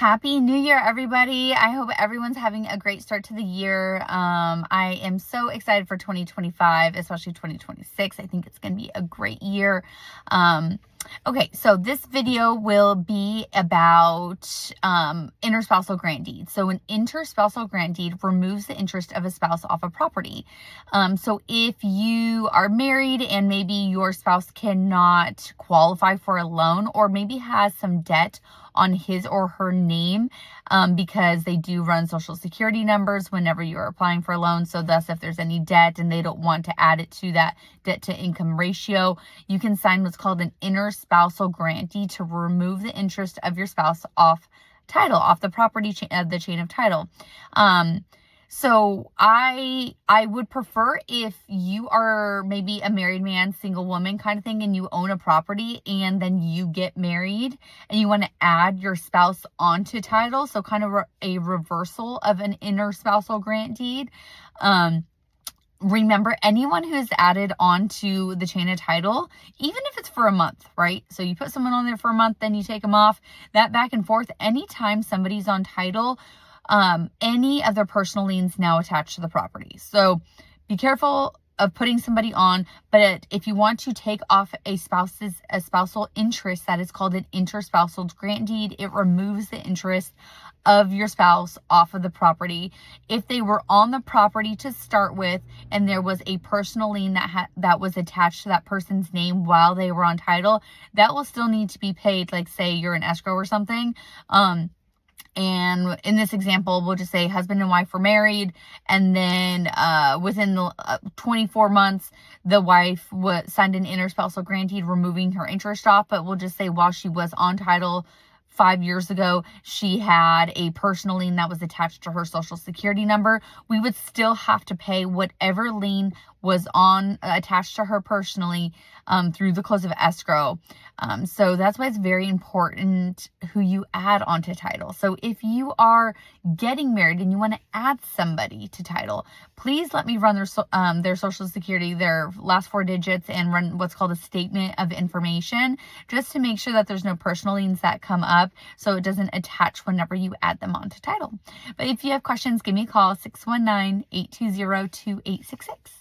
Happy New Year, everybody. I hope everyone's having a great start to the year. I am so excited for 2025, especially 2026. I think it's going to be a great year. Okay, so this video will be about interspousal grant deed. So an interspousal grant deed removes the interest of a spouse off a property. So if you are married and maybe your spouse cannot qualify for a loan or maybe has some debt on his or her name, because they do run social security numbers whenever you're applying for a loan. So thus, if there's any debt and they don't want to add it to that debt to income ratio, you can sign what's called an interspousal grant deed to remove the interest of your spouse off title, off the property, the chain of title. So I would prefer if you are maybe a married man, single woman kind of thing, and you own a property and then you get married and you want to add your spouse onto title. So kind of a reversal of an interspousal grant deed. Remember, anyone who is added onto the chain of title, even if it's for a month, right? So you put someone on there for a month, then you take them off, that back and forth. Anytime somebody's on title, any of their personal liens now attached to the property. So be careful of putting somebody on, but if you want to take off a spousal interest, that is called an interspousal grant deed. It removes the interest of your spouse off of the property. If they were on the property to start with and there was a personal lien that was attached to that person's name while they were on title, that will still need to be paid. Like say you're an escrow or something. And in this example, we'll just say husband and wife were married, and then within the 24 months, the wife signed an interspousal grant deed removing her interest off. But we'll just say while she was on title 5 years ago, she had a personal lien that was attached to her social security number. We would still have to pay whatever lien was attached to her personally through the close of escrow. So that's why it's very important who you add onto title. So if you are getting married and you want to add somebody to title, please let me run their social security, their last 4 digits, and run what's called a statement of information, just to make sure that there's no personal liens that come up, so it doesn't attach whenever you add them onto title. But if you have questions, give me a call, 619-820-2866.